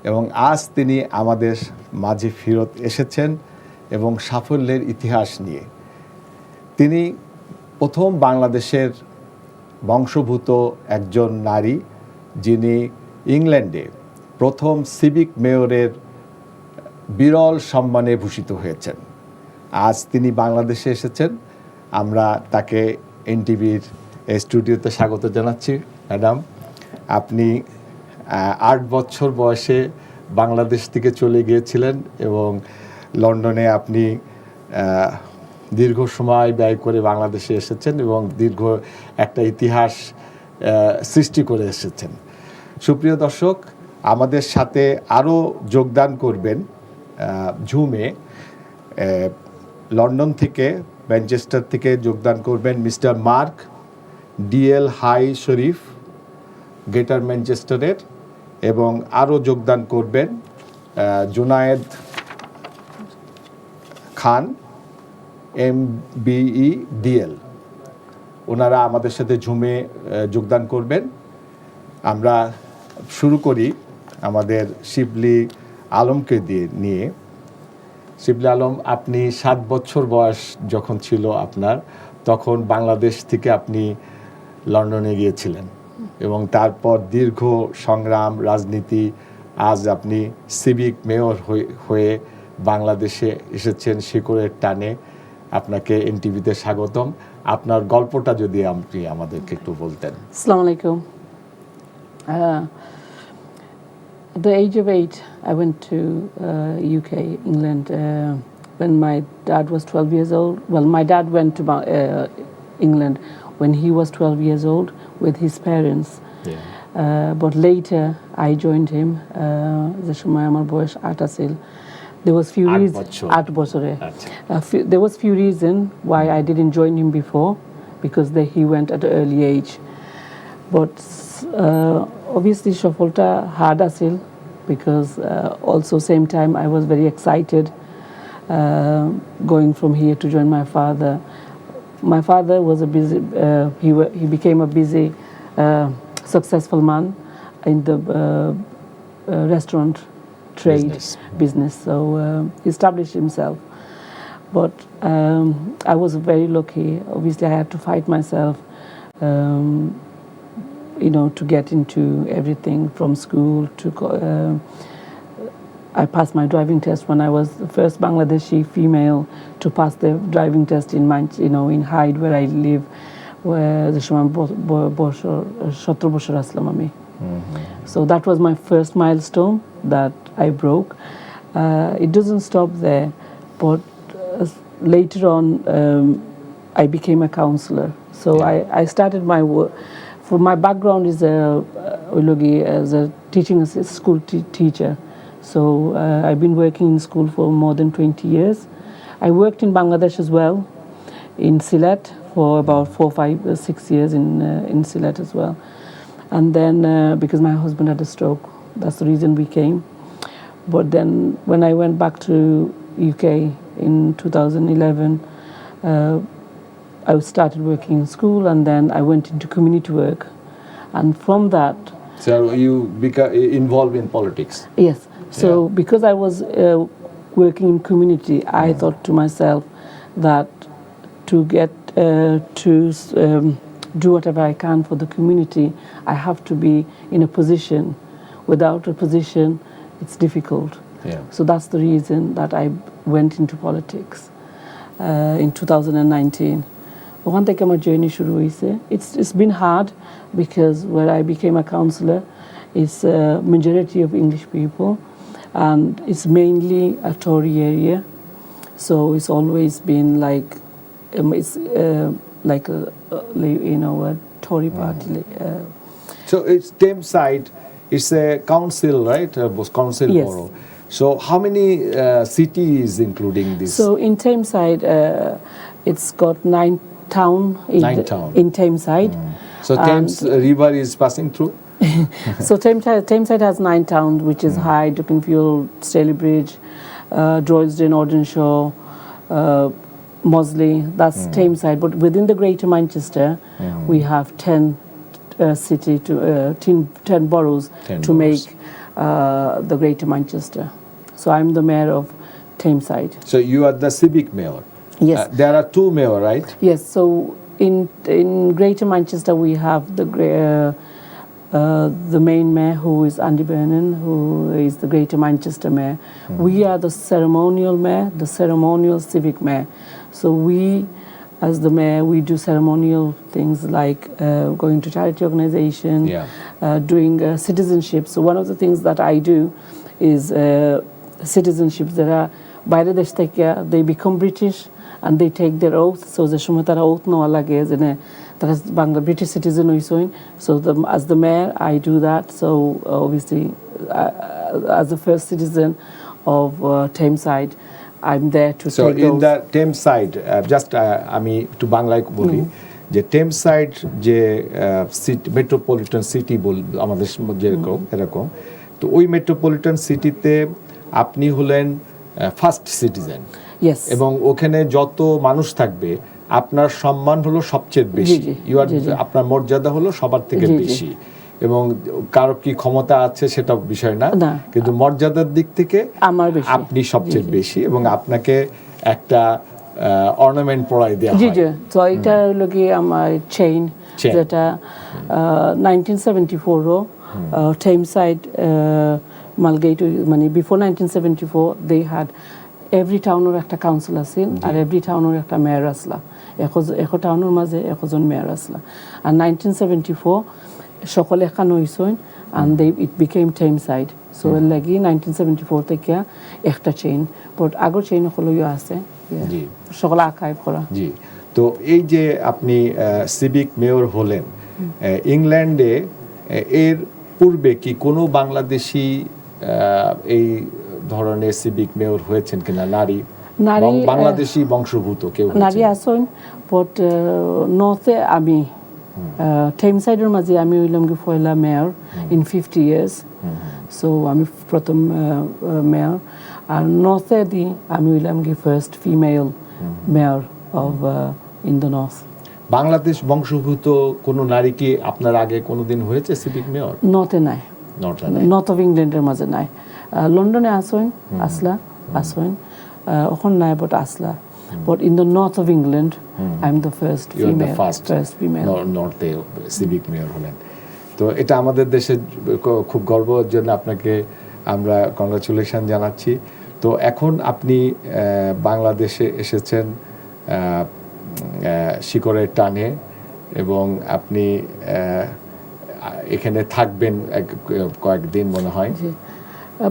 এবং আজ তিনি আমাদের মাঝে ফেরত এসেছেন এবং সাফল্যের ইতিহাস নিয়ে। তিনি প্রথম বাংলাদেশের বংশোদ্ভূত একজন নারী যিনি ইংল্যান্ডে প্রথম সিভিক মেয়রের বিরল সম্মানে ভূষিত হয়েছেন। আজ তিনি বাংলাদেশে এসেছেন। আমরা তাকে এনটিভির স্টুডিওতে স্বাগত জানাচ্ছি। ম্যাডাম, আপনি 8 বছর বয়সে বাংলাদেশ থেকে চলে গিয়েছিলেন এবং লন্ডনে আপনি দীর্ঘ সময় ব্যয় করে বাংলাদেশে এসেছেন এবং দীর্ঘ একটা ইতিহাস সৃষ্টি করে এসেছেন। সুপ্রিয় দর্শক, আমাদের সাথে আরও যোগদান করবেন ঝুমে লন্ডন থেকে, ম্যানচেস্টার থেকে যোগদান করবেন মিস্টার মার্ক ডিএল হাই শরীফ গ্রেটার ম্যানচেস্টারের, এবং আরও যোগদান করবেন জুনায়েদ খান MBE DL। ওনারা আমাদের সাথে ঝুমে যোগদান করবেন। আমরা শুরু করি আমাদের শিবলি আলমকে নিয়ে। শিবলি আলম, আপনি 7 বছর বয়স যখন ছিল আপনার, তখন বাংলাদেশ থেকে আপনি লন্ডনে গিয়েছিলেন এবং তারপর দীর্ঘ সংগ্রাম, রাজনীতি, আজ আপনি সিভিক মেয়র হয়ে বাংলাদেশে এসেছেন শিকড়ের টানে। আপনাকে এনটিভিতে স্বাগতম। আপনার গল্পটা যদি আপনি আমাদেরকে একটু বলতেন। আসসালামু আলাইকুম। At the age of 8, I went to UK, England, when my dad was 12 years old. Well, my dad went to England when he was 12 years old with his parents. Yeah. But later, I joined him. The সময় আমার বয়স 8 আছিল। There was few reasons. 8 বছরে। There was few reasons why I didn't join him before, because he went at an early age. But obviously সফলটা hard আছিল, because also same time I was very excited going from here to join my father. My father was a busy, he became a busy, successful man in the restaurant trade business. So he established himself. But I was very lucky. Obviously I had to fight myself, to get into everything from school to I passed my driving test when I was the first Bangladeshi female to pass the driving test in Hyde, where I live, where the সময় 17 বছর আসলাম আমি। So that was my first milestone that I broke. It doesn't stop there, but later on I became a counselor. So I started my work. For my background is as a teaching school teacher. So I've been working in school for more than 20 years. I worked in Bangladesh as well, in Sylhet, for about 4, 5, 6 years in Sylhet as well. And then because my husband had a stroke, that's the reason we came. But then when I went back to UK in 2011, I started working in school, and then I went into community work. And from that... So you became involved in politics? Yes. So because I was working in community, I thought to myself that to get to do whatever I can for the community, I have to be in a position. Without a position, it's difficult. Yeah. So that's the reason that I went into politics in 2019. ওখান থেকে আমার journey শুরু হয়েছে। It's been hard, because where I became a counselor is a majority of English people, and it's mainly a Tory area, so it's always been like a Tory party. So it's Thameside, it's a council, right? Council borough. So how many cities including this? So in Thameside, it's got 9 towns in Thameside. So Thames River is passing through? So Thameside has 9 towns, which is Hyde, Dukinfield, Stalybridge, Droylsden, Ordenshaw, Mosley. That's Thameside. But within the Greater Manchester, we have 10 boroughs to make the Greater Manchester. So I'm the mayor of Tameside. So you are the civic mayor. Yes. There are two mayor, right? Yes. So in Greater Manchester we have the main mayor, who is Andy Burnham, who is the Greater Manchester mayor. We are the ceremonial mayor, the ceremonial civic mayor. So we, as the mayor, we do ceremonial things like going to charity organization, doing citizenship. So one of the things that I do is citizenship. There are বাইরে দেশ থেকে they become British and they take their oath. So যে সময় তারা oath নেওয়া লাগে যে তারা বাংলা British citizen হইছেন. So as the mayor I do that. So obviously as the first citizen of Tameside, I'm there to so take in those. the Tameside just আমি একটু বাংলায় বলি যে Tameside যে মেট্রোপলিটন সিটি আমাদের যেরকম এরকম তো ওই মেট্রোপলিটন সিটিতে আপনি হলেন ফার্স্ট সিটিজেন Yes. এবং ওখানে যত মানুষ থাকবে আপনার সম্মান হলো সবচেয়ে বেশি আপনার মর্যাদা হলো সবার থেকে বেশি এবং কারো কি ক্ষমতা আছে সেটা বিষয় না কিন্তু মর্যাদার দিক থেকে আপনি সবচেয়ে বেশি এবং আপনাকে একটা অর্নামেন্ট পরাই দেওয়া হয় তো এটা হলো কি আমার চেইন যেটা 1974 Tameside Malgate মানে বিফোর 1974 they had every টাউনের একটা কাউন্সিল আছিল আর every টাউনের একটা মেয়র আসলা এখন টাউনের মাঝে একজন মেয়র আসলা আর 1974 সকলে এখানে হইছেন and it became Tameside so এর লাগি 1974 থেকে একটা চেইন বাট আগর চেইন হলো আছে সকলে আর্কাইভ করা জি তো এই যে আপনি সিভিক মেয়র হলেন ইংল্যান্ডে এর পূর্বে কি কোনো বাংলাদেশি এই ধরনের সিভিক মেয়র হয়েছেন কিনা নারী বাংলাদেশি বংশোদ্ভূত কেউ নারী আছেন বাট নর্থে আমি Tamesideর মাঝে আমি হইলাম কি পয়লা মেয়র ইন 50 years সো আমি প্রথম মেয়র আর নর্থে দি আমি হইলাম কি first female mayor of in the north Bangladesh বংশোদ্ভূত কোনো নারী কি আপনার আগে কোনোদিন হয়েছে সিভিক মেয়র নর্থে নাই নর্থ অফ ইংল্যান্ডের মাঝে নাই লন্ডনে আসলা ওখানে নাই বাট আসলা but in the north of England I'm the first female first female নর্থে সিভিক মেয়র হলেন তো এটা আমাদের দেশে খুব গর্বের জন্য আপনাকে আমরা কংগ্রাচুলেশন জানাচ্ছি তো এখন আপনি বাংলাদেশে এসেছেন শিকড়ের টানে এবং আপনি এখানে থাকবেন কয়েকদিন মনে হয়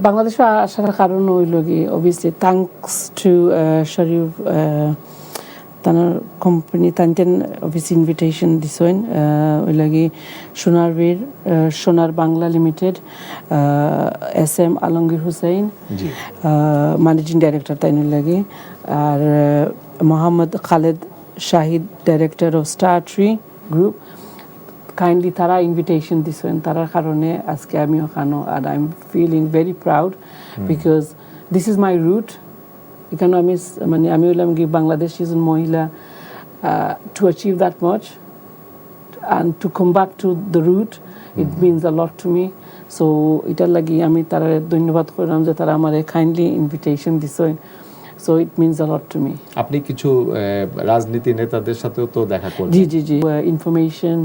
বাংলাদেশে আসার কারণ হইল কি obviously thanks to Sharif তার কোম্পানি তানতেন অফিস ইনভিটেশন দিছেন ওই লাগি Sonar Bangla limited SM Alamgir Hussain managing director তাইনের লাগি আর Mohammad Khaled Shahid director of Star Tree Group kindly তারা ইনভিটেশন দিছেন তার কারণে আজকে আমি ওখানে and I'm feeling very proud because this is my route এখানে আমি হইলাম কি বাংলাদেশ একজন মহিলা to achieve that much and to come back to the route it means a lot to me so এটার লাগি আমি তারা ধন্যবাদ করলাম যে তারা আমারে kindly invitation দিছেন so it means a lot to me আপনি কিছু রাজনীতি নেতাদের সাথেও তো দেখা করলেন জি information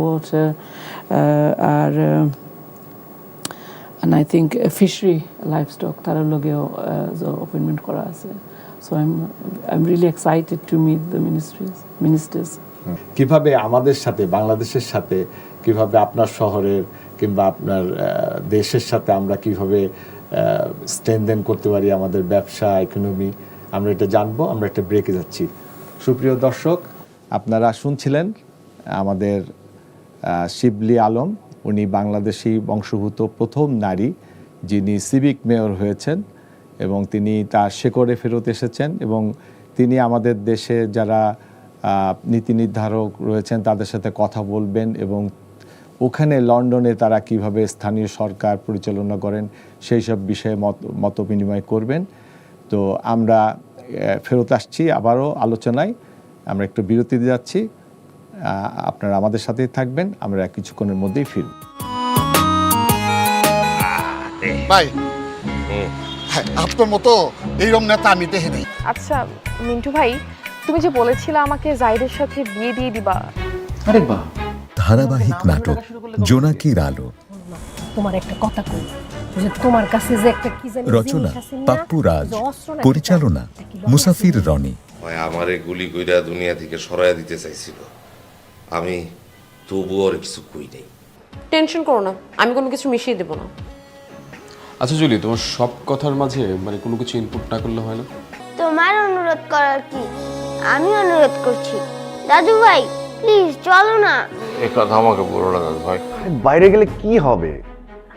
water R and I think fishery livestock তারা লগেও appointment করা আছে so I'm really excited to meet the ministers কিভাবে আমাদের সাথে বাংলাদেশের সাথে কিভাবে আপনার শহরের কিংবা আপনার দেশের সাথে আমরা কিভাবে স্ট্রেনদেন করতে পারি আমাদের ব্যবসা ইকোনমি আমরা এটা জানবো আমরা একটা ব্রেকে যাচ্ছি সুপ্রিয় দর্শক আপনারা শুনছিলেন আমাদের শিবলি আলম উনি বাংলাদেশি বংশোদ্ভূত প্রথম নারী যিনি সিভিক মেয়র হয়েছেন এবং তিনি তার শেকড়ে ফেরত এসেছেন এবং তিনি আমাদের দেশে যারা নীতি নির্ধারক রয়েছেন তাদের সাথে কথা বলবেন এবং ওখানে লন্ডনে তারা কিভাবে স্থানীয় সরকার পরিচালনা করেন সেই সব বিষয়ে মত বিনিময় করবেন তো আমরা ফেরত আসছি আবারও আলোচনায় আমরা একটু বিরতিতে যাচ্ছি আপনারা আমাদের সাথেই থাকবেন আমরা কিছুক্ষণের মধ্যেই ফিরব ভাই হ্যাঁ, আপনার মতো এইরকম নেতা আমি দেখে নেই। আচ্ছা মিন্টু ভাই, তুমি যে বলেছিলে আমাকে জাহিদের সাথে বিয়ে দিয়ে দিবা, আরে বাহ, ধারাবাহিক নাটক জোনাকির আলো, তোমার একটা কথা কই, যে তোমার কাছে যে একটা কি জানি রচনা পাপ্পু রাজ, পরিচালনা মুসাফির রনি। আমারে গুলি কইরা দুনিয়া থেকে সরাইয়া দিতে চাইছিল, আমি তবুও আর কিছু কই নাই। টেনশন করো না, আমি কোনো কিছু মিশিয়ে দেবো না। আচ্ছা জুলি, তোমার সব কথার মাঝে মানে কোনো কিছু ইনপুট না করলে হয় না? তোমার অনুরোধ করার কি, আমি অনুরোধ করছি। দাদু ভাই প্লিজ চলো না। এই কথা আমাকে বলো না দাদু ভাই। বাইরে গেলে কি হবে?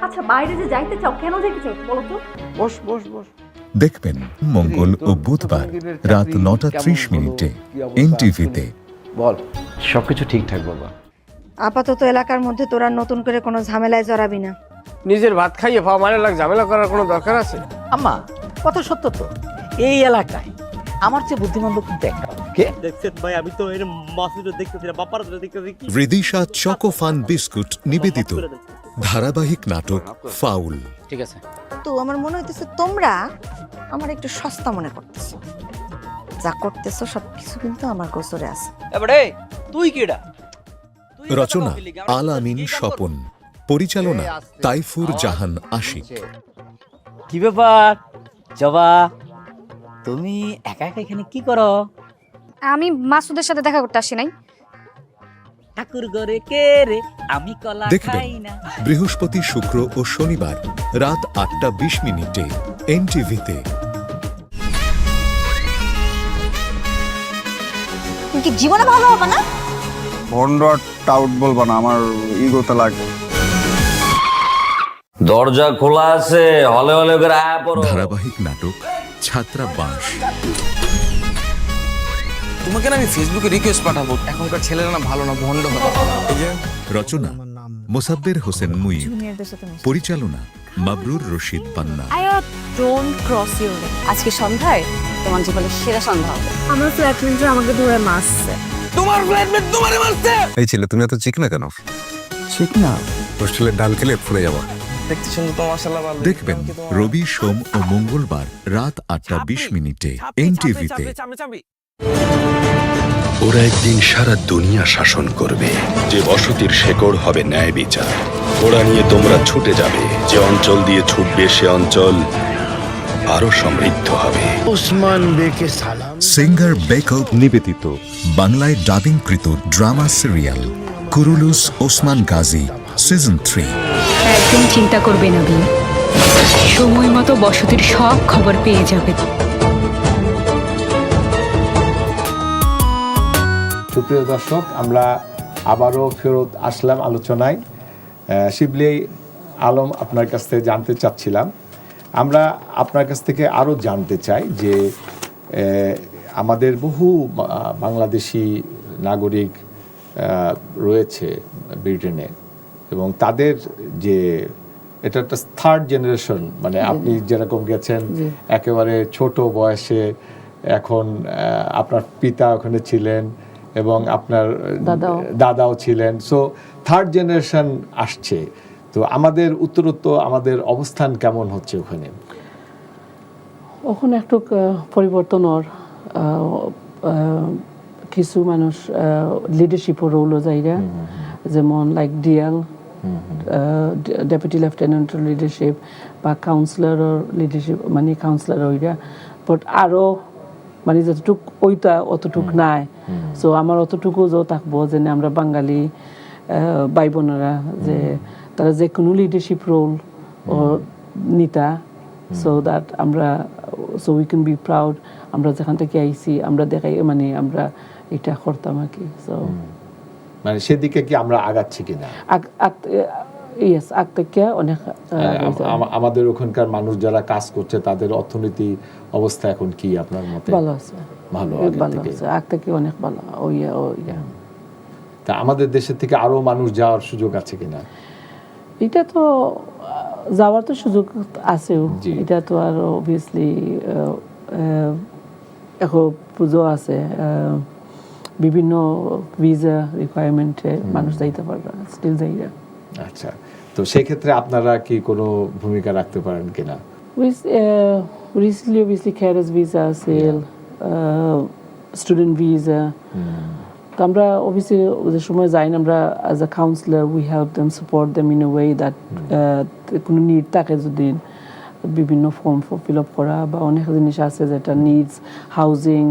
আচ্ছা বাইরে যে যাইতে চাও, কেন যাইতে চাও বলো তো? বস বস বস। দেখবেন মঙ্গল ও বুধবার রাত 9:30 এনটিভিতে। বল, সবকিছু ঠিকঠাক বাবা। আপাতত এলাকার মধ্যে তোরা নতুন করে কোনো ঝামেলায় জড়াবি না। নিজের ভাত খাইয়ে পাওয়া মানে লাগ ঝামেলা করার কোনো দরকার আছে? আম্মা কত সত্য তো, এই এলাকায় আমার চেয়ে বুদ্ধিমান লোক কিন্তু একটা। কে দেখছেন ভাই? আমি তো এর মাসুদ দেখতেছি না, বাপার দেখতেছি। রিদিশা চকোফান বিস্কুট নিবেদিত ধারাবাহিক নাটক ফাউল। ঠিক আছে, তো আমার মনে হইতেছে তোমরা আমার একটু সস্তা মনে করতেছো। যা করতেছো সবকিছু কিন্তু আমার গোসরে আছে। এবারে তুই কিডা? রচনা আল আমিন স্বপন, পরিচালনা তাইফুর জাহান আশিক। কি ব্যাপার জবা, তুমি একা একা এখানে কি করো? আমি মাসুদের সাথে দেখা করতে আসি নাই। ঠাকুর ঘরে কে রে, আমি কলা দেখবেন খাই না। বৃহস্পতি, শুক্র ও শনিবার রাত 8:20 এনটিভিতে। তুমি কি জীবনে ভালো হবে না? ভন্ড টাউট বলবা না, আমার ইগোতে লাগে। দরজা খোলা আছে, হলে হলে করে আয়া পড়ো। ধারাবাহিক নাটক ছাত্রাবাস। তোমাকে না আমি ফেসবুকে রিকোয়েস্ট পাঠাবো, এখনকার ছেলেরা না ভালো না, ভন্ড হবে। রচনা মোসাব্বের হোসেন মুইব, পরিচালনা Mabrur Rashid Panna. Don't cross your line. আজকে সন্ধ্যায় তোমার জীবনের সেরা সন্ধ্যা হবে। আমার ফ্ল্যাটমেন্টরা আমাকে ধরে মারছে। তোমার ফ্ল্যাটমেট তোমারে মারছে? এই ছেলে, তুমি এত চিকনা কেন? চিকনা? হোস্টেলের ডাল খেলে ফুলে যাবা। দেখতে শুনতে তো মাশাআল্লাহ ভালো। দেখবেন রবি, সোম ও মঙ্গলবার রাত 8:20 এনটিভিতে। ওরা একদিন সারা দুনিয়া শাসন করবে, যে বসতির শেকড় হবে ন্যায় বিচার। ওরা নিয়ে তোমরা ছুটে যাবে, যে অঞ্চল দিয়ে ছুটবে সে অঞ্চল আরো সমৃদ্ধ হবে। ওসমান বেকে সালাম। সিঙ্গার বেকআপ নিবেদিত বাংলায় ডাবিংকৃত drama serial Kurulus Osman Gazi season 3। একদম চিন্তা করবে না বিয়ে, সময় মতো বসতির সব খবর পেয়ে যাবে। সুপ্রিয় দর্শক, আমরা আবারও ফেরত আসলাম আলোচনায়। শিবলি আলম, আপনার কাছ থেকে জানতে চাচ্ছিলাম, আমরা আপনার কাছ থেকে আরও জানতে চাই যে আমাদের বহু বাংলাদেশি নাগরিক রয়েছে ব্রিটেনে, এবং তাদের যে এটা একটা থার্ড জেনারেশন, মানে আপনি যেরকম গেছেন একেবারে ছোট বয়সে, এখন আপনার পিতা ওখানে ছিলেন এবং আপনার দাদাও ছিলেন, সো থার্ড জেনারেশন আসছে। তো আমাদের উত্তরোত্তর আমাদের অবস্থান কেমন হচ্ছে ওখানে? ওখানে একটু পরিবর্তনের কিছু মানুষ লিডারশিপও রোলও যাইরা, যেমন লাইক ডিএল ডেপুটি লেফটেন্যান্টের লিডারশিপ বা কাউন্সিলরের লিডারশিপ, মানে কাউন্সিলর ওইটা, বাট আরও মানে যতটুক ওইটা অতটুক নাই। সো আমার অতটুকু যে থাকবো যে আমরা বাঙালি ভাই বোনেরা যে তারা যে কোনো লিডারশিপ রোল ও নিতা, সো দ্যাট আমরা so we can be proud আমরা যেখান থেকে আইছি, আমরা দেখাই মানে আমরা এটা করতাম আর কি। সো মানে সেদিকে কি আমরা আগাচ্ছি কিনা? ইয়েস, আগ থেকে অনেক আমাদের ওখানকার মানুষ যারা কাজ করছে তাদের অর্থনীতি অবস্থা এখন কি আপনার মতে? ভালো আছে, ভালো আছে, আগ থেকে অনেক ভালো। তা আমাদের দেশের থেকে আরো মানুষ যাওয়ার সুযোগ আছে কিনা? এটা তো যাওয়ার তো সুযোগ আছেও, এটা তো আর অবভিয়াসলি এখন পুজো আছে, বিভিন্ন ভিসা রিকোয়ারমেন্টে মানুষ যাইতে পারবে, স্টিল যাইরা। আচ্ছা, তো সেই ক্ষেত্রে আপনারা কি কোনো ভূমিকা রাখতে পারেন কিনা? Recently, obviously, carers visa sale, student visa. তো আমরা obviously যে সময় যাই না, আমরা as a counselor we help them, support them in a way that কোনো নিড থাকে যদি বিভিন্ন ফর্ম ফিল আপ করা বা অনেক জিনিস আছে যেটা নিডস, হাউজিং,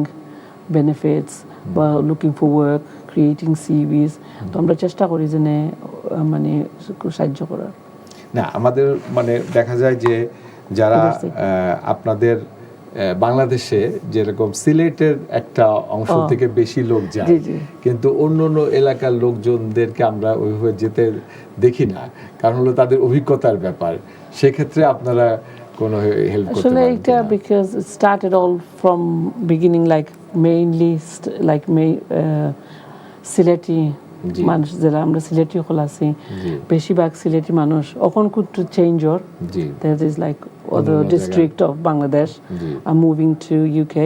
বেনিফিটস বা লুকিং ফর ওয়ার্ক, ক্রিয়েটিং সিভিস। তো আমরা চেষ্টা করি যে মানে সাহায্য করার। না, আমাদের মানে দেখা যায় যে যারা আপনাদের বাংলাদেশে যেরকম সিলেটের একটা অংশ থেকে বেশি লোক যায়, কিন্তু অন্য অন্য এলাকার লোকজনদেরকে আমরা ওইভাবে যেতে দেখি না, কারণ হলো তাদের অভিজ্ঞতার ব্যাপার। সেক্ষেত্রে আপনারা কোনো হেল্প করতে পারেন? আসলে এটা because it started all from beginning, like mainly like Sylheti মানুষ যারা আমরা সিলেটি হল আছি, বেশিরভাগ সিলেটি মানুষ এখন could to change or that is like other district of Bangladesh are moving to UK,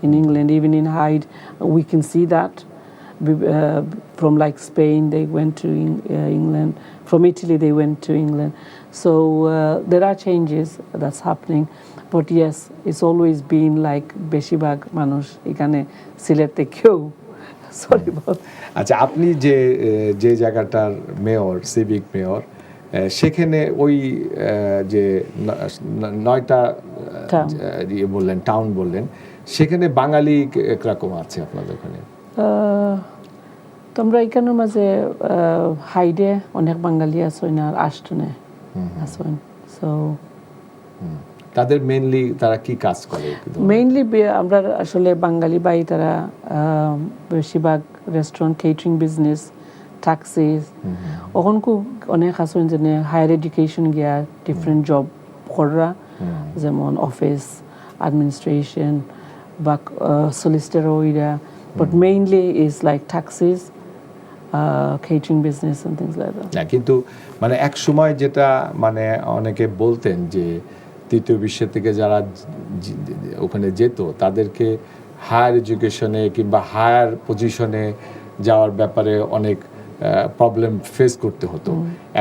in England, even in Hyde we can see that from like Spain they went to England, from Italy they went to England, so there are changes that's happening, but yes, it's always been like বেশিরভাগ মানুষ এখানে সিলেট থেকেও। Sorry বল। আচ্ছা, আপনি যে জায়গাটার mayor, civic mayor, সেখানে ওই যে 9টা বললেন, টাউন বললেন, সেখানে বাঙালি একরকম আছে আপনাদের ওখানে? তোমরা এখানের মাঝে হাইডে অনেক বাঙালি আছেন আর আষ্টনে আছেন। সো তাদের মেইনলি তারা কি কাজ করে? মেইনলি আমরা আসলে বাঙালি বাই তারা বেশিরভাগ রেস্টুরেন্ট, কেটারিং বিজনেস, ট্যাক্সিস, ওখান খুব অনেক আছেন যে হায়ার এডুকেশন গিয়া ডিফারেন্ট জব করা, যেমন অফিস অ্যাডমিনিস্ট্রেশন বা সলিসিটর ওইরা, but mainly is like taxis, catering business and things like that. না, কিন্তু মানে এক সময় যেটা মানে অনেকে বলতেন যে তৃতীয় বিশ্বের থেকে যারা ওখানে যেত তাদেরকে হায়ার এডুকেশনে কিংবা হায়ার পজিশনে যাওয়ার ব্যাপারে অনেক প্রবলেম ফেস করতে হতো।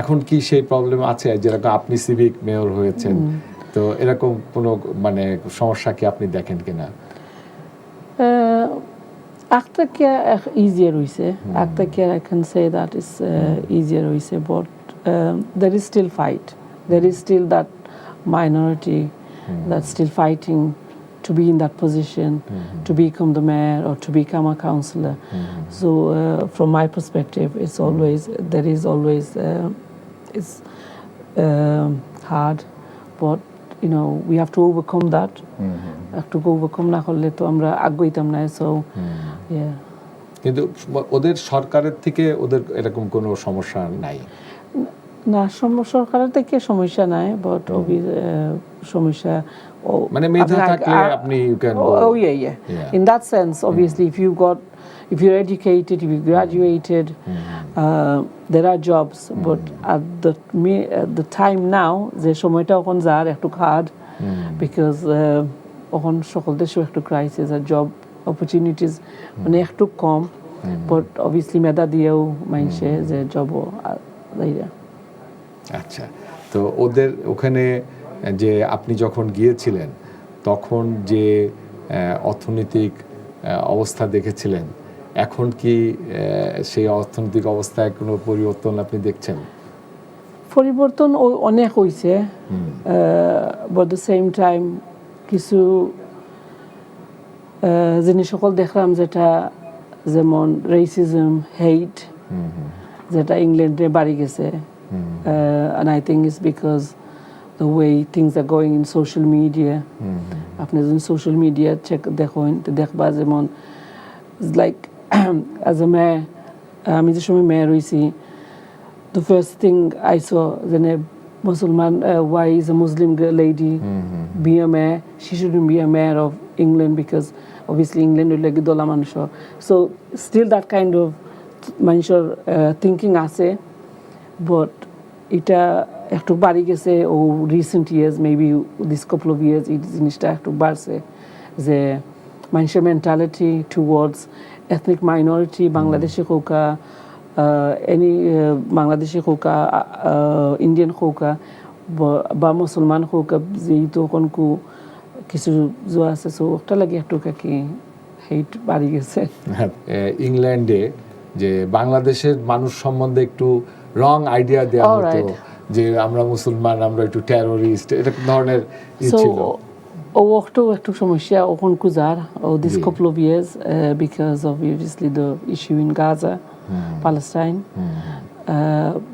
এখন কি সেই প্রবলেম আছে? যেরকম আপনি সিভিক মেয়র হয়েছেন, তো এরকম কোনো মানে সমস্যা কি আপনি দেখেন কিনা? একটা কি easier হইছে, একটা কি I can say that is easier হইছে, but there is still fight, there is still that minority that's still fighting to be in that position, to become the mayor or to become a councillor. So from my perspective, it's always, there is always it's hard, but you know we have to overcome that. Have to overcome না করলে তো আমরা আগাইতাম না। So yeah. কিন্তু ওদের সরকারের থেকে ওদের এরকম কোনো সমস্যা নাই? না, সরকারের থেকে সমস্যা নাই, বাট সমস্যা মানে মেধা থাকলে আপনি you can go. Oh yeah. In that sense, obviously, if you're educated, if you graduated, there are jobs, but at the time now, যে সময়টা এখন যার একটু hard, because এখন সকল দেশে একটু ক্রাইসিস, আর জব অপরচুনিটিস মানে একটু কম, বাট অবভিয়াসলি মেধা দিয়েও মানুষে যে জবও লাইরা। আচ্ছা, তো ওদের ওখানে যে আপনি যখন গিয়েছিলেন তখন যে অর্থনৈতিক অবস্থা দেখেছিলেন, এখন কি সেই অর্থনৈতিক অবস্থায় কোনো পরিবর্তন আপনি দেখছেন? পরিবর্তন অনেক হয়েছে, বাট দ্য সেম টাইম কিছু জিনিস সকল দেখলাম যেটা যেমন রেসিজম, হেইট, যেটা ইংল্যান্ডে বাড়ি গেছে। And I think it's because the way things are going in social media. আপনি যখন সোশ্যাল মিডিয়া দেখেন তো দেখবা যেমন লাইক as a mayor, আমি যে সময় মেয়র হয়েছি, the first thing I saw then a Muslim, why is a Muslim lady be a mayor? She shouldn't be a mayor of England because obviously England will like dola মানুষ। So still that kind of মানুষের thinking আছে, but এটা একটু বাড়ি গেছে ও recent years, maybe this couple of years এই জিনিসটা একটু বাড়ছে যে মানুষের মেন্টালিটি টুয়ার্ডস এথনিক মাইনরিটি, বাংলাদেশে হোক any Bangladeshi হোক ইন্ডিয়ান হোক বা মুসলমান হোক যেহেতু কোনকু কিছু যো আছে সো ওটা লাগে একটু কি হেট বাড়ি গেছে ইংল্যান্ডে যে বাংলাদেশের মানুষ সম্বন্ধে একটু রং আইডিয়া দেওয়া হতো যে আমরা মুসলমান আমরা একটু টেররিস্ট এরকম ধরনের ছিল ও একটু সমস্যা ওখান কুজার this couple of years because of obviously the issue in Gaza Palestine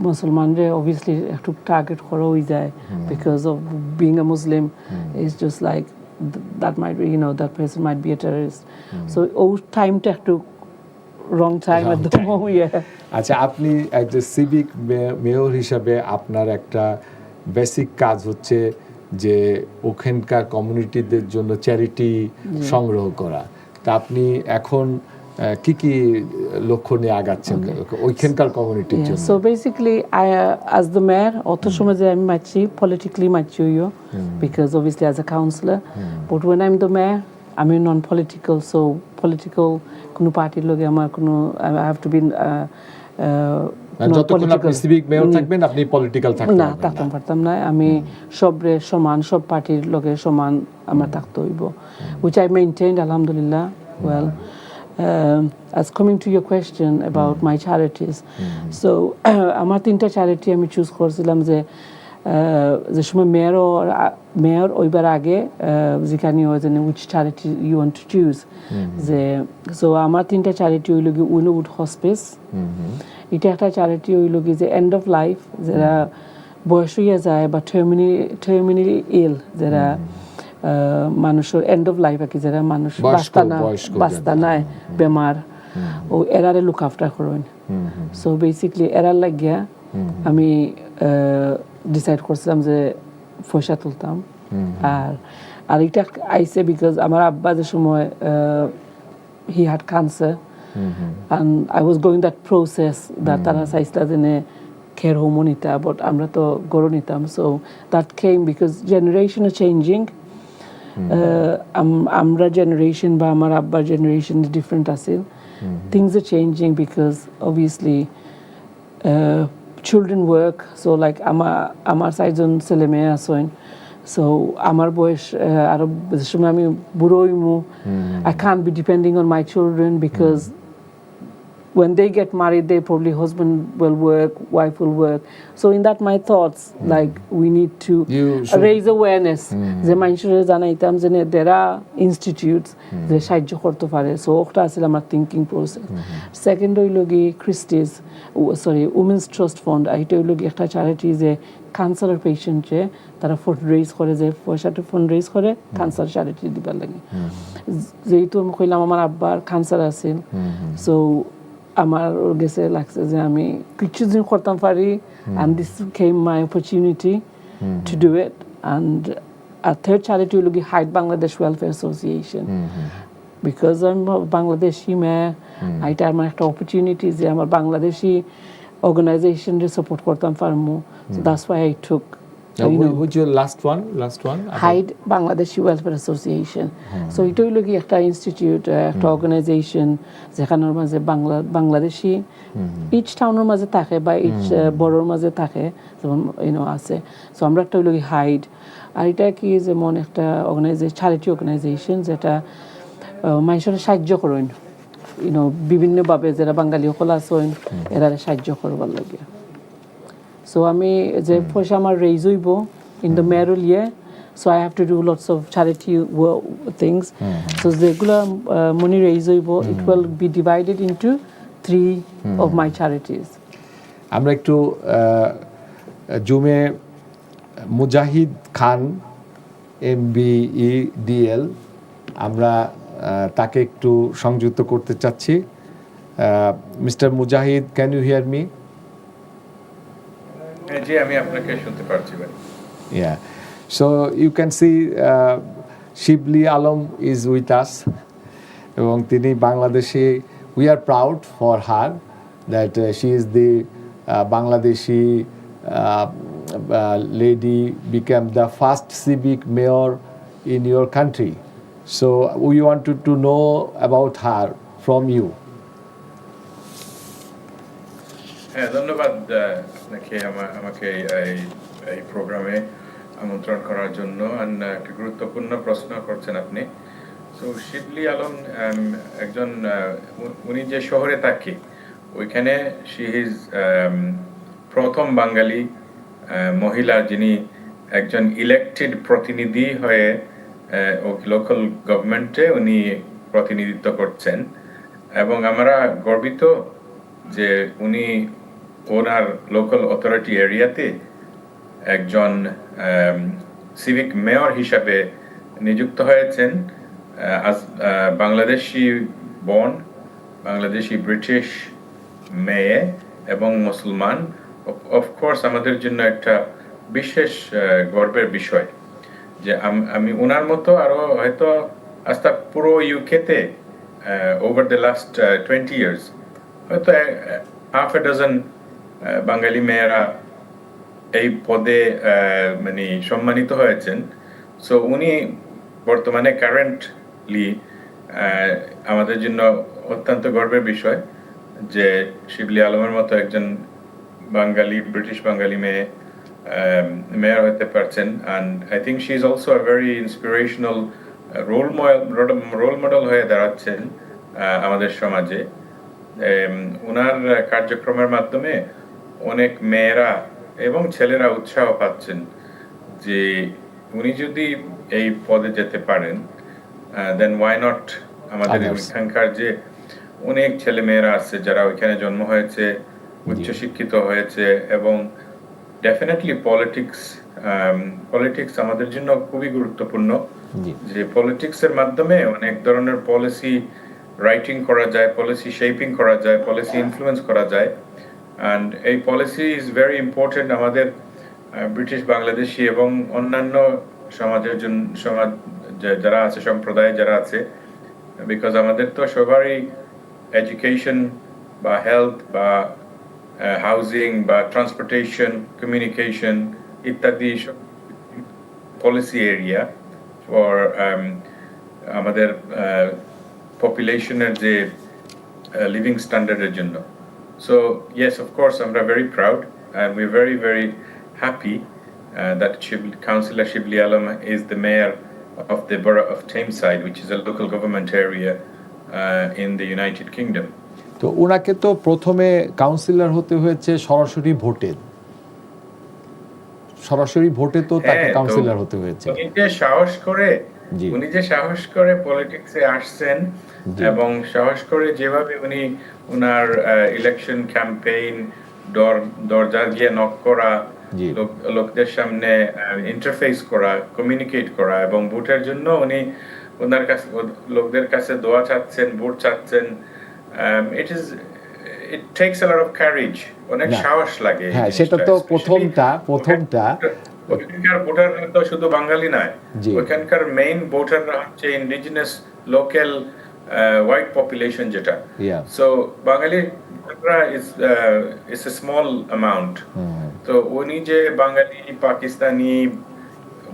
মুসলমানরা obviously একটু টার্গেট করা হয়ে যায় because of being a Muslim is just like that might be that person might be a terrorist so time to একটু wrong time at the moment আচ্ছা আপনি একটা civic mayor হিসাবে আপনার একটা বেসিক কাজ হচ্ছে যে ওখানকার কমিউনিটিদের জন্য চ্যারিটি সংগ্রহ করা তা আপনি এখন কি কি লক্ষ্য নিয়ে আগাচ্ছেন ওইখানকার কমিউনিটির জন্য so basically I as the mayor অত সময় যে আমি মাছি politically মাছি হইও because obviously as a councillor but when I'm the mayor I'm non-political so political কোনো পার্টির লগে আমার কোনো I have to be যতক্ষণ আপনি সিভিক মেয়র থাকবেন আপনি পলিটিক্যাল থাকবেন না থাকতে পারতাম না আমি সবরে সমান সব পার্টির লগে সমান আমার থাকতে হইব which I maintained alhamdulillah well as coming to your question about my charities so আমার তিনটা চ্যারিটি আমি চুজ করছিলাম যে সময় মেয়র ওইবার আগে যেখানে which charity you want to choose যে so আমার তিনটা চ্যারিটি হইল কি উইনউড হসপিস এটা একটা চ্যারিটি হইল কি যে এন্ড অফ লাইফ যারা বয়স হইয়া যায় বা টার্মিনালি ইল যারা মানুষের এন্ড অফ লাইফ কি যারা মানুষ বাস্তা নাই বেমার ও এরারে লুক আফটার করেন সো বেসিক্যালি এরার লাগিয়া আমি ডিসাইড করছিলাম যে পয়সা তুলতাম আর এটা আইসে বিকজ আমার আব্বা যে সময় he had cancer and I was going that process that তারা চাইছিলা জেনে care home নিতা but আমরা তো গরো নিতাম so that came because generation are changing আমরা generation বা আমার আব্বার generation is different আছিল things are changing because obviously children work so like আমার সাইজন ছেলে মেয়ে আছেন so আমার বয়স আরো সময় আমি বুড়ো হইমু I can't be depending on my children because when they get married they probably husband will work wife will work so in that my thoughts like we need to raise awareness যে মানুষের জানাইতাম যে there are institutes যে সাহায্য করতে পারে so ওটা আসলে আমার thinking process second হইল কি Christie's women's trust fund এটা হইল কি একটা চ্যারিটি যে ক্যান্সারের পেশেন্ট যে তারা ফান্ড রেজ করে যে পয়সাটা ফান্ড রেজ করে ক্যান্সার চ্যারিটি দিবার লাগে যেহেতু আমি কইলাম আমার আব্বার ক্যান্সার আছে সো আমার গেছে লাগছে যে আমি কিছু দিন করতাম পারি and this became my opportunity to do it and a third charity will be Hide Bangladesh Welfare Association because I'm Bangladeshi mayor এটা আমার একটা opportunity যে আমার বাংলাদেশি organization রে support করতাম পারমু so that's why I took which your last one Hide Bangladeshi Welfare Association so এটা হইল কি একটা ইনস্টিটিউট একটা অর্গানাইজেশন যেখানের মাঝে বাংলাদেশি each টাউনের মাঝে থাকে বা each বড়োর মাঝে থাকে যেমন আছে সো আমরা একটা হইল কি হাইড আর এটা কি যেমন একটা চ্যারিটি অর্গানাইজেশন যেটা মানুষের সাহায্য করেন বিভিন্নভাবে যারা বাঙালি সকল আছেন এরা সাহায্য করবার লাগে so আমি যে পয়সা আমার রেজ হইব in the mayoral year so I have to do lots of charity things so যেগুলা money raise হইব it will be divided into 3 of my charities আমরা একটু জুমে মুজাহিদ খান MBEDL আমরা তাকে একটু সংযুক্ত করতে চাচ্ছি mister Mujahid can you hear me জি আমি আপনাকে শুনতে পাচ্ছি ভাই yeah so you can see Shibli Alam is with us এবং তিনি বাংলাদেশে we are proud for her that she is the Bangladeshi lady became the first civic mayor in your country so we wanted to know about her from you হ্যাঁ, ধন্যবাদ আপনাকে আমাকে এই প্রোগ্রামে আমন্ত্রণ করার জন্য। একটা গুরুত্বপূর্ণ প্রশ্ন করছেন আপনি। তো শিবলি আলম একজন উনি যে শহরে থাকে ওইখানে শি ইজ প্রথম বাঙালি মহিলা যিনি একজন ইলেক্টেড প্রতিনিধি হয়ে লোকাল গভর্নমেন্টে উনি প্রতিনিধিত্ব করছেন, এবং আমরা গর্বিত যে উনি ওনার লোকাল অথরিটি এরিয়াতে একজন সিভিক মেয়র হিসাবে নিযুক্ত হয়েছেন। বাংলাদেশি বর্ন, বাংলাদেশি ব্রিটিশ মেয়ে এবং মুসলমান। অফকোর্স আমাদের জন্য একটা বিশেষ গর্বের বিষয় যে আমি ওনার মতো আরো হয়তো আস্তা পুরো ইউকেতে ওভার দ্য লাস্ট 20 years হয়তো হাফ এ ডজন বাঙালি মেয়েরা এই পদে মানে সম্মানিত হয়েছেন। সো উনি বর্তমানে কারেন্টলি আমাদের জন্য অত্যন্ত গর্বের বিষয় যে শিবলি আলমের মতো একজন বাঙালি, ব্রিটিশ বাঙালি মেয়ে মেয়র হতে পারছেন। And I think she is also a very inspirational role model হয়ে দাঁড়াচ্ছেন আমাদের সমাজে। ওনার কার্যক্রমের মাধ্যমে অনেক মেয়েরা এবং ছেলেরা উৎসাহ পাচ্ছেন যে উনি যদি এই পদে যেতে পারেন দেন ওয়াই নট আমাদের এখানকার যে অনেক ছেলে মেয়েরা আছে যারা ওইখানে জন্ম হয়েছে, উচ্চশিক্ষিত হয়েছে, এবং ডেফিনেটলি পলিটিক্স আমাদের জন্য খুবই গুরুত্বপূর্ণ। যে পলিটিক্সের মাধ্যমে অনেক ধরনের পলিসি রাইটিং করা যায়, পলিসি শেপিং করা যায়, পলিসি ইনফ্লুয়েন্স করা যায়। অ্যান্ড এই পলিসি ইজ ভেরি ইম্পর্টেন্ট আমাদের ব্রিটিশ বাংলাদেশি এবং অন্যান্য সমাজের জন্য, সমাজ যারা আছে, সম্প্রদায় যারা আছে, বিকজ আমাদের তো সবারই এডুকেশন বা হেলথ বা হাউজিং বা ট্রান্সপোর্টেশন, কমিউনিকেশন ইত্যাদি পলিসি এরিয়া ফর আমাদের পপুলেশনের যে লিভিং স্ট্যান্ডার্ডের জন্য। So yes, of course, I'm very proud and we're very, very happy that Councillor Shibli Alam is the mayor of the borough of Tameside, which is a local government area in the United Kingdom. তো ওনাকে তো প্রথমে councillor হতে হয়েছে সরাসরি ভোটে তো তাকে কাউন্সিলর হতে হয়েছে। উনি যে সাহস করে পলিটিক্সে আসছেন এবং সাহস করে যেভাবে উনি ওনার ইলেকশন ক্যাম্পেইন দরজা দিয়ে নক করা, লোকদের সামনে ইন্টারফেস করা, কমিউনিকেট করা, এবং ভোটের জন্য উনি ওনার কাছে লোকদের কাছে দোয়া চাচ্ছেন, ভোট চাচ্ছেন। it takes a lot of courage, অনেক সাহস লাগে। হ্যাঁ, সেটা তো প্রথমটা ওখানকার ভোটাররা তো শুধু বাঙালি নয়, ওখানকার মেইন ভোটাররা হচ্ছে ইন্ডিজিনাস লোকাল হোয়াইট পপুলেশন যেটা। সো বাঙালি ভোটাররা ইজ এ স্মল অ্যামাউন্ট। তো উনি যে Bengali, Pakistani,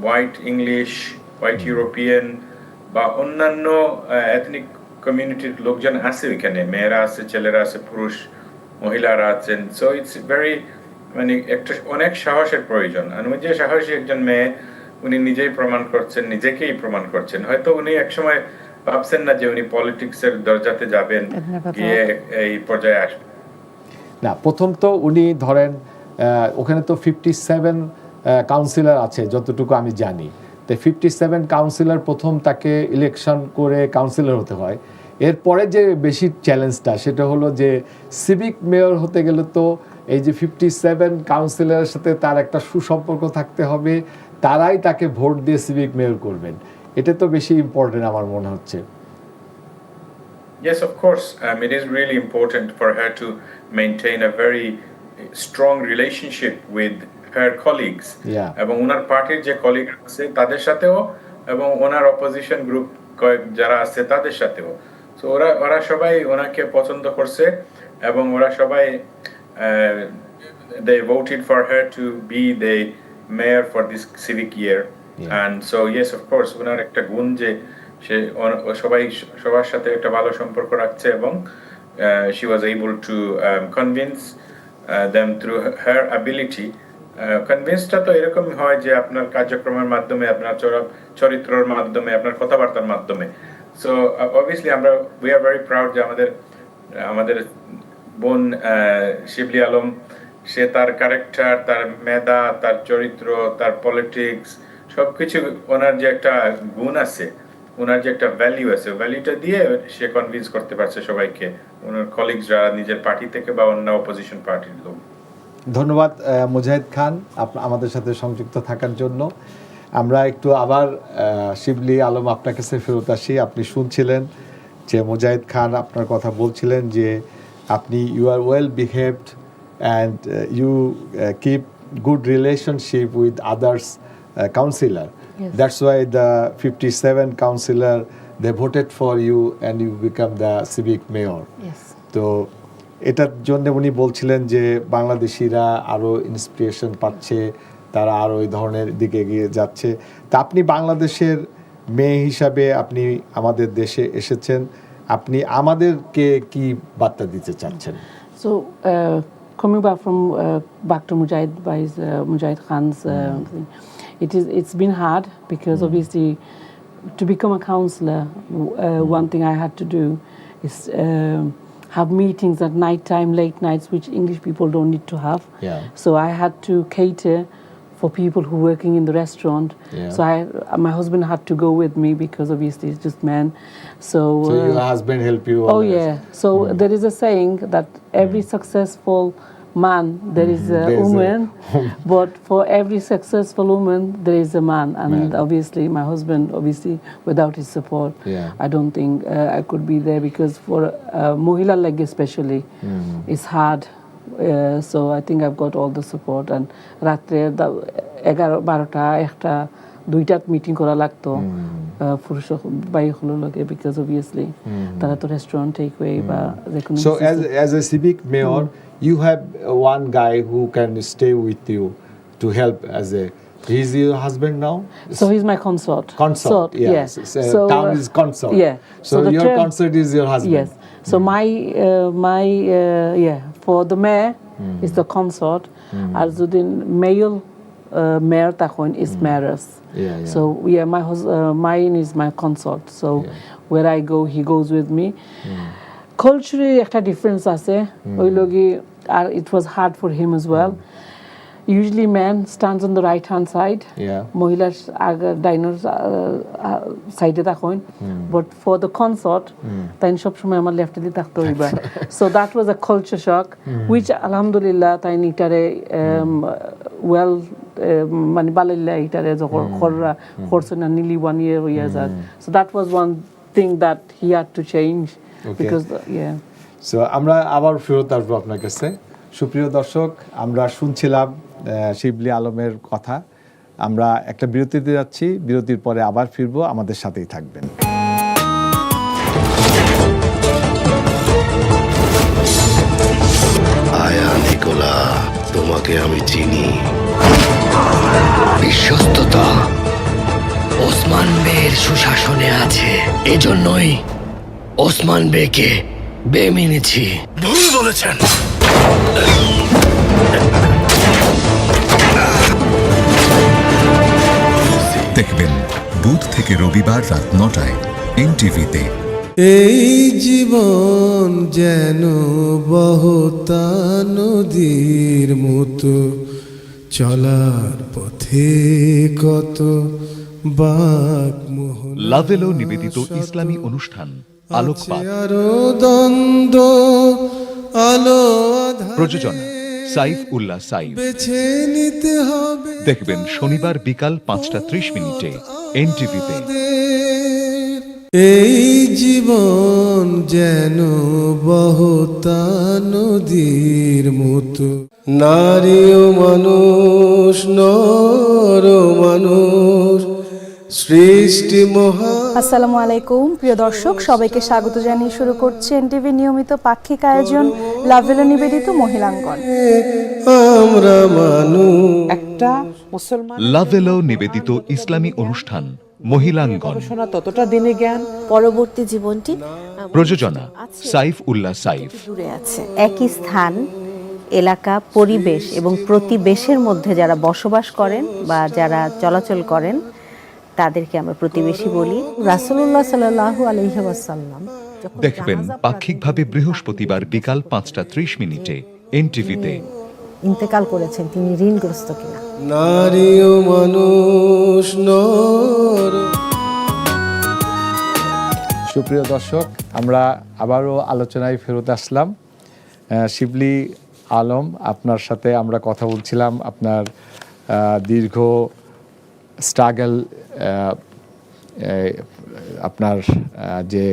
white English, white European বা অন্যান্য এথনিক কমিউনিটির লোকজন আছে এখানে, মেয়েরা আছে, ছেলেরা আছে, পুরুষ মহিলারা আছেন। সো ইটস ভেরি মানে একটা অনেক সাহসের প্রয়োজন। আর উনি যে সাহসী একজন মেয়ে, উনি নিজেকেই প্রমাণ করছেন। হয়তো উনি একসময় ভাবছেন না যে উনি পলিটিক্সের দরজাতে যাবেন, গিয়ে এই পর্যায়ে আসবেন। না, প্রথম তো উনি ধরেন ওখানে তো 57 কাউন্সিলর আছে যতটুকু আমি জানি। তো 57 কাউন্সিলর প্রথম তাকে ইলেকশন করে কাউন্সিলর হতে হয়। এরপরে যে বেশি চ্যালেঞ্জটা সেটা হলো যে সিভিক মেয়র হতে গেলে তো এই যে 57 কাউন্সিলরের সাথে তার একটা সুসম্পর্ক থাকতে হবে, তারাই তাকে ভোট দিয়ে সিভিক মেয়র করবেন। এটা তো বেশি ইম্পর্টেন্ট আমার মনে হচ্ছে। Yes, of course. It is really important for her to maintain a very strong relationship with her colleagues. এবং ওনার পার্টির যে কলিগ আছে তাদের সাথেও, এবং ওনার অপোজিশন গ্রুপ যারা আছে তাদের সাথেও। তো ওরা সবাই ওনাকে পছন্দ করছে এবং ওরা সবাই they voted for her to be the mayor for this civic year. And so yes, of course, ওনার একটা গুণ যে সে সবার সাথে একটা ভালো সম্পর্ক রাখছে এবং she was able to convince them through her ability. কনভিন্সটা তো এরকম হয় যে আপনার কার্যক্রমের মাধ্যমে, আপনার চরিত্রের মাধ্যমে, আপনার কথাবার্তার মাধ্যমে। সো অবভিয়াসলি আমরা উই আর ভেরি প্রাউড যে আমাদের বোন শিবলি আলম, সে তার ক্যারেক্টার, তার মেধা, তার চরিত্র, তার পলিটিক্স সবকিছু, ওনার যে একটা গুণ আছে, ওনার যে একটা ভ্যালিউ আছে, ভ্যালিউটা দিয়ে সে কনভিন্স করতে পারছে সবাইকে, ওনার কলিগস যারা নিজের পার্টি থেকে বা অন্য অপোজিশন পার্টির লোক। ধন্যবাদ মুজাহিদ খান আমাদের সাথে সংযুক্ত থাকার জন্য। আমরা একটু আবার শিবলি আলম আপনার কাছে ফেরত আসি। আপনি শুনছিলেন যে মুজাহিদ খান আপনার কথা বলছিলেন যে আপনি you are well behaved and you keep good relationship with others councillor. That's why the 57 councillor they voted for you and you become the civic mayor. তো এটার জন্য উনি বলছিলেন যে বাংলাদেশিরা আরও ইন্সপিরেশন পাচ্ছে, তারা আরও এই ধরনের দিকে এগিয়ে যাচ্ছে। তা আপনি বাংলাদেশের মেয়ে হিসাবে আপনি আমাদের দেশে এসেছেন, আপনি আমাদেরকে কি বার্তা দিতে চাচ্ছেন? So coming back to Mujahid Khan's thing, it's been hard because obviously to become a councillor, one thing I had to do is have meetings at night time, late nights, which English people don't need to have. So I had to cater for people who working in the restaurant. So my husband had to go with me because obviously it's just men. So your husband help you? Oh yeah. So there is a saying that every successful man there is a woman, but for every successful woman there is a man, and obviously my husband, obviously without his support, I don't think I could be there, because for Mohila leg especially, it's hard. So I think I've got all the support. And রাত্রে 11-12টা একটা দুইটাত meeting করা লাগতো পুরুষ বাইকগুলোর লগে, because obviously তারা তো restaurant take way বা যেকোনো। So as a civic mayor, you have one guy who can stay with you to help as a. He's your husband now? So he's my consort. Consort, yes. So town is consort. Yeah. So your consort is your husband. Yes. So my for the mayor is the consort, as the male mayor tachon is mayoress. So mine is my consort. So where I go, he goes with me. Culturally, একটা difference আছে ওই লগে, আর it was hard for him as well. Usually man stands on the right hand side, মহিলার ডাইনার সাইডে থাকুন, but for the consort তাই সব সময় আমার লেফটে দিয়ে থাকতে হইবা। So that was a culture shock, which alhamdulillah তাই ইটারে well মানে বালাইলা ইটারে যখন খরচ না নিলি 1 year হইয়া যায়। So that was one thing that he had to change, because So আমরা আবার ফেরত আসবো আপনার কাছে। সুপ্রিয় দর্শক, আমরা শুনছিলাম শিবলি আলমের কথা। আমরা একটা বিরতিতে যাচ্ছি, বিরতির পরে আবার ফিরবো, আমাদের সাথেই থাকবেন। আয়া নিকোলা, তোমাকে আমি চিনি। বিশ্বস্ততা ওসমান বের সুশাসনে আছে, এজন্যই ওসমান বেকে বে মেনেছি। ভুল বলেছেন। দেখবেন বুধ থেকে রবিবার রাত 9টায় NTV-তে। এই জীবন যেন বহতা নদীর মতো, চলার পথে কত বাক মোহন। লাভেলো নিবেদিত ইসলামী অনুষ্ঠান আলোকপাত, দ্বন্দ্ব আলো আধার, প্রযোজনা সাইফ উল্লাহ সাইফ। বেছে নিতে হবে। দেখবেন শনিবার বিকাল 5:30 NTV-তে। এই জীবন যেন বহতা নদীর মতো, নারী ও মানুষ, নর ও মানুষ, সৃষ্টি মহা। আসসালামু আলাইকুম প্রিয় দর্শক, সবাইকে স্বাগত জানিয়ে শুরু করছে NTV নিয়মিত পাক্ষিক আয়োজন লাভেলো নিবেদিত মহিলাঙ্গন। আমরা মানুষ একটা মুসলমান লাভেলো নিবেদিত ইসলামী অনুষ্ঠান মহিলাঙ্গন, ততটা দিনে জ্ঞান, পরবর্তী জীবনটি প্রযোজনা সাইফ উল্লাহ সাইফ। দূরে আছে একই স্থান, এলাকা, পরিবেশ এবং প্রতিবেশের মধ্যে যারা বসবাস করেন বা যারা চলাচল করেন তাদেরকে আমরা প্রতিবেশী বলি। রাসূলুল্লাহ সাল্লাল্লাহু আলাইহি ওয়াসাল্লাম দেখবেন পাক্ষিকভাবে বৃহস্পতিবার বিকাল 5:30 এনটিভিতে। ইন্তেকাল করেছেন, তিনি ঋণগ্রস্ত কিনা। নারী ও মানুষ নর। সুপ্রিয় দর্শক, আমরা আবারও আলোচনায় ফেরত আসলাম। শিবলি আলম, আপনার সাথে আমরা কথা বলছিলাম আপনার দীর্ঘ স্ট্রাগল, আপনার যে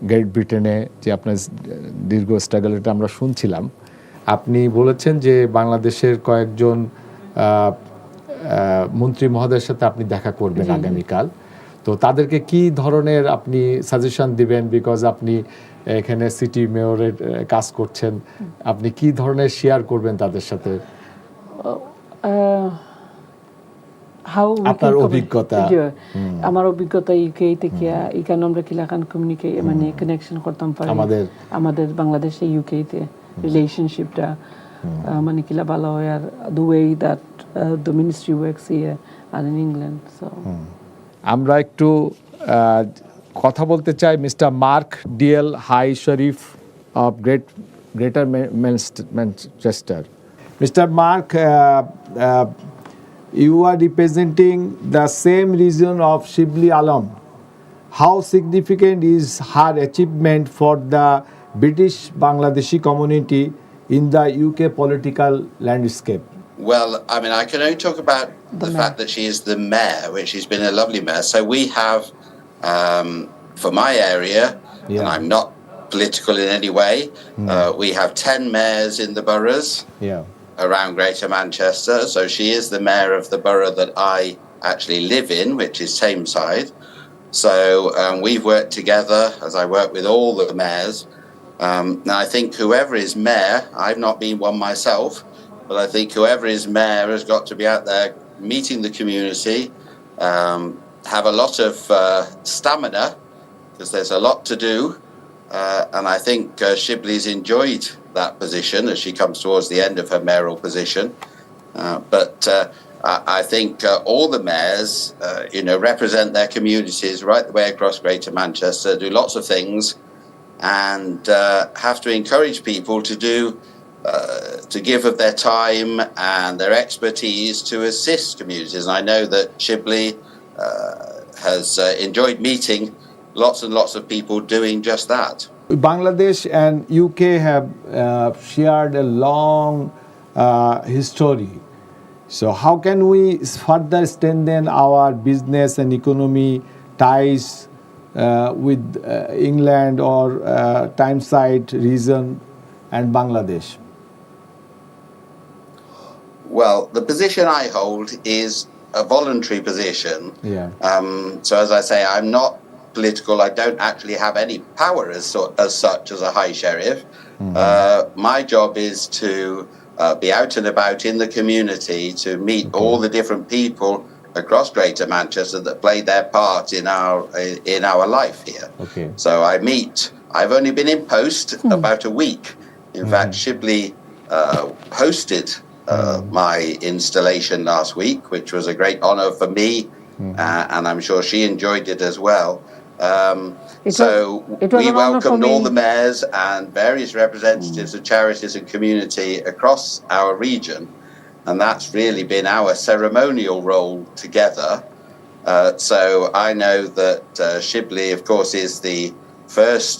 গ্রেট ব্রিটেনে যে আপনার দীর্ঘ স্ট্রাগল, এটা আমরা শুনছিলাম। আপনি বলেছেন যে বাংলাদেশের কয়েকজন মন্ত্রী মহোদয়ের সাথে আপনি দেখা করবেন আগামীকাল। তো তাদেরকে কি ধরনের আপনি সাজেশন দিবেন? বিকজ আপনি এখানে সিটি মেয়রের কাজ করছেন, আপনি কি ধরনের শেয়ার করবেন তাদের সাথে আপনার অভিজ্ঞতা? আমার অভিজ্ঞতা ইউকে থেকে এখানে আমরা কিলাখান কমিউনিকেট মানে কানেকশন করতাম পারি আমাদের বাংলাদেশে ইউকে তে রিলেশনশিপটা মানে কিলা ভালো হয়, আর the way that the ministry works here আর ইন ইংল্যান্ড। সো আমরা একটু কথা বলতে চাই mister Mark DL high sheriff of greater Manchester. Mister Mark, you are representing the same region of Shibli Alam. How significant is her achievement for the British Bangladeshi community in the UK political landscape? Well, I mean, I can only talk about the fact that she is the mayor, which she's been a lovely mayor. So we have, for my area, and I'm not political in any way, we have 10 mayors in the boroughs. Around Greater Manchester. So she is the mayor of the borough that I actually live in, which is Tameside. So we've worked together as I work with all the mayors. Now I think whoever is mayor, I've not been one myself, but I think whoever is mayor has got to be out there meeting the community, have a lot of stamina, because there's a lot to do. And I think Shibli's enjoyed that position as she comes towards the end of her mayoral position. But I think all the mayors, represent their communities right the way across Greater Manchester, do lots of things, and have to encourage people to give of their time and their expertise to assist communities. And I know that Shibli has enjoyed meeting lots and lots of people doing just that. Bangladesh and UK have shared a long history. So how can we further strengthen our business and economy ties with England or Tameside region and Bangladesh? Well, the position I hold is a voluntary position. So as I say, I'm not political. I don't actually have any power as such as a high sheriff. My job is to be out and about in the community to meet all the different people across Greater Manchester that play their part in our life here. So I've only been in post about a week. In fact, Shibli hosted my installation last week, which was a great honor for me, and I'm sure she enjoyed it as well. We welcomed all the mayors and various representatives of charities and community across our region, and that's really been our ceremonial role together. So I know that Shibli, of course, is the first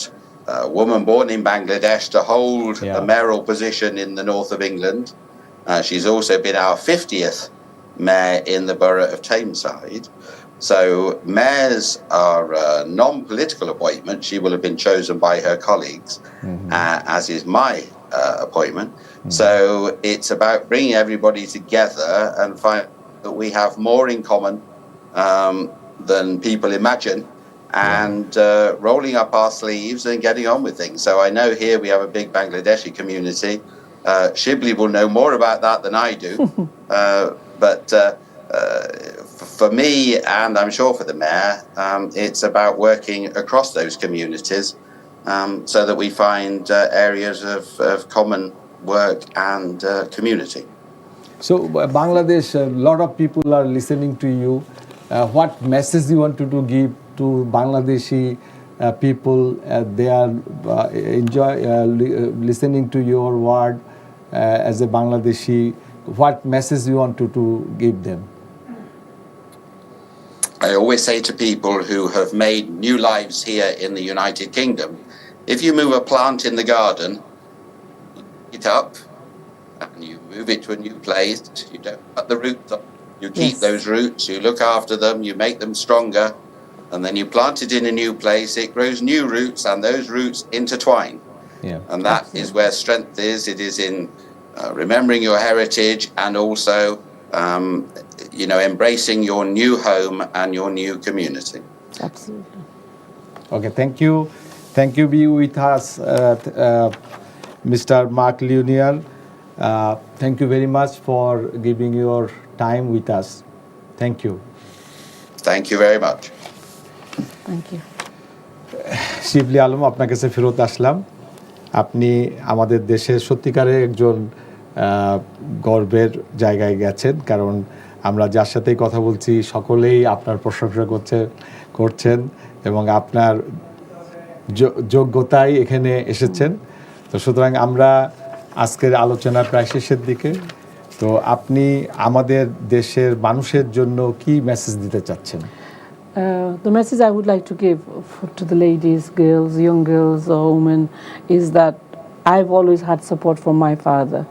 woman born in Bangladesh to hold a mayoral position in the north of England. She's also been our 50th mayor in the borough of Tameside. So mayors are non-political appointments. She will have been chosen by her colleagues, as is my appointment. So it's about bringing everybody together and find that we have more in common than people imagine, and rolling up our sleeves and getting on with things. So I know here we have a big Bangladeshi community. Shibli will know more about that than I do, but for me, and I'm sure for the mayor, it's about working across those communities so that we find areas of common work and community. So Bangladesh, a lot of people are listening to you. What message you want to give to Bangladeshi people? They are listening to your word as a Bangladeshi. What message you want to give them? I always say to people who have made new lives here in the United Kingdom, if you move a plant in the garden, you pick it up and you move it to a new place, you don't cut the roots off, you keep those roots, you look after them, you make them stronger, and then you plant it in a new place, it grows new roots, and those roots intertwine. And that is where strength is. It is in remembering your heritage and also embracing your new home and your new community. Absolutely. Okay, thank you. Thank you be with us, Mr. Mark Lunier. Thank you very much for giving your time with us. Thank you. Thank you very much. Thank you. শিবলি আলম, আপনার কাছে ফেরত আসলাম। আপনি আমাদের দেশের সত্যিকারের একজন গর্বের জায়গায় গেছেন, কারণ আমরা যার সাথেই কথা বলছি সকলেই আপনার প্রশংসা করছেন এবং আপনার যোগ্যতায় এখানে এসেছেন। তো সুতরাং আমরা আজকের আলোচনা প্রায় শেষের দিকে। তো আপনি আমাদের দেশের মানুষের জন্য কি মেসেজ দিতে চাচ্ছেন? The message I would like to give to the ladies, girls, young girls or women is that I've always had support from my father.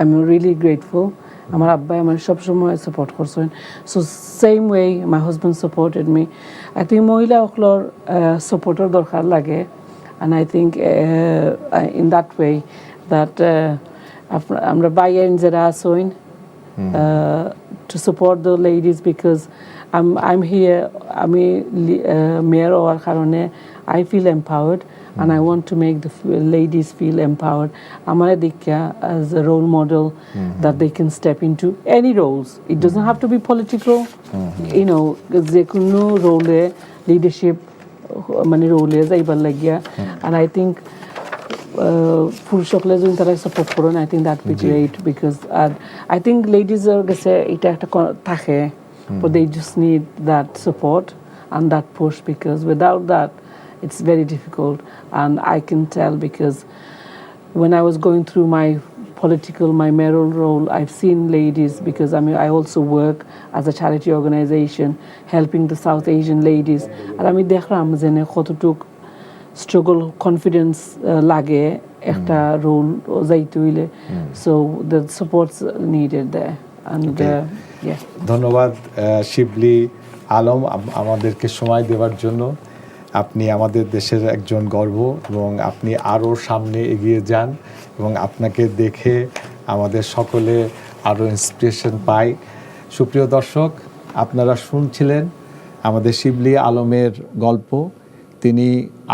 I'm really grateful. আমার আব্বাই আমার সবসময় সাপোর্ট করছেন। So same way my husband supported me. I think মহিলা সকলের সাপোর্টের দরকার লাগে, and I think in that way that আমরা বাইরে যারা আসইন to support the ladies, because I'm here, আমি মেয়র হওয়ার কারণে I feel empowered and I want to make the ladies feel empowered. Amara Dikya as a role model that they can step into any roles. It doesn't have to be political, you know, they can no role leadership many roles aibar lagya, and I think পুরুষসকলে যদি তারা support করেন, I think that would be great, because I think ladies are কাছে এটা একটা থাকে, but they just need that support and that push, because without that it's very difficult. And I can tell, because when I was going through my mayoral role, I've seen ladies, because I also work as a charity organization helping the South Asian ladies, and আমি দেখলাম যে কতটুক struggle confidence লাগে একটা role যাইতে হইলে, so the support's needed there. And ধন্যবাদ শিবলি আলম আমাদেরকে সময় দেওয়ার জন্য। আপনি আমাদের দেশের একজন গর্ব এবং আপনি আরও সামনে এগিয়ে যান এবং আপনাকে দেখে আমাদের সকলে আরও ইন্সপিরেশন পাই। সুপ্রিয় দর্শক, আপনারা শুনছিলেন আমাদের শিবলি আলমের গল্প। তিনি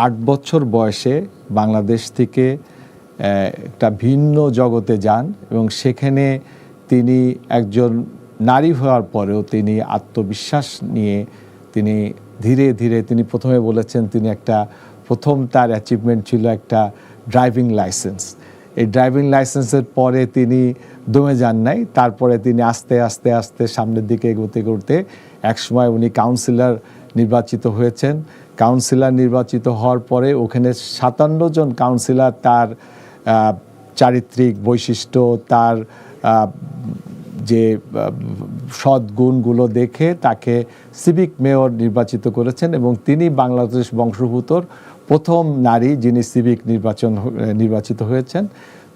8 বছর বয়সে বাংলাদেশ থেকে একটা ভিন্ন জগতে যান এবং সেখানে তিনি একজন নারী হওয়ার পরেও তিনি আত্মবিশ্বাস নিয়ে তিনি ধীরে ধীরে তিনি প্রথমে বলেছেন তিনি প্রথম তার অ্যাচিভমেন্ট ছিল একটা ড্রাইভিং লাইসেন্স। এই ড্রাইভিং লাইসেন্সের পরে তিনি দমে যান নাই, তারপরে তিনি আস্তে আস্তে আস্তে সামনের দিকে এগোতে একসময় উনি কাউন্সিলর নির্বাচিত হয়েছেন। কাউন্সিলর নির্বাচিত হওয়ার পরে ওখানে 57 জন কাউন্সিলর তার চারিত্রিক বৈশিষ্ট্য, তার যে সদ্গুণগুলো দেখে তাকে সিভিক মেয়র নির্বাচিত করেছেন এবং তিনি বাংলাদেশ বংশোদ্ভূতর প্রথম নারী যিনি সিভিক নির্বাচিত হয়েছেন।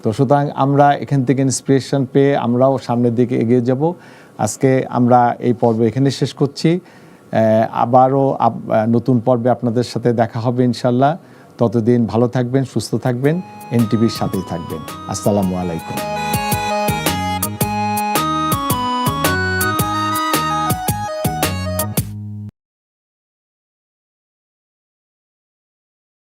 তো সুতরাং আমরা এখান থেকে ইন্সপিরেশন পেয়ে আমরাও সামনের দিকে এগিয়ে যাব। আজকে আমরা এই পর্ব এখানে শেষ করছি। আবারও নতুন পর্বে আপনাদের সাথে দেখা হবে ইনশাল্লাহ। ততদিন ভালো থাকবেন, সুস্থ থাকবেন, এনটিভির সাথেই থাকবেন। আসসালামু আলাইকুম।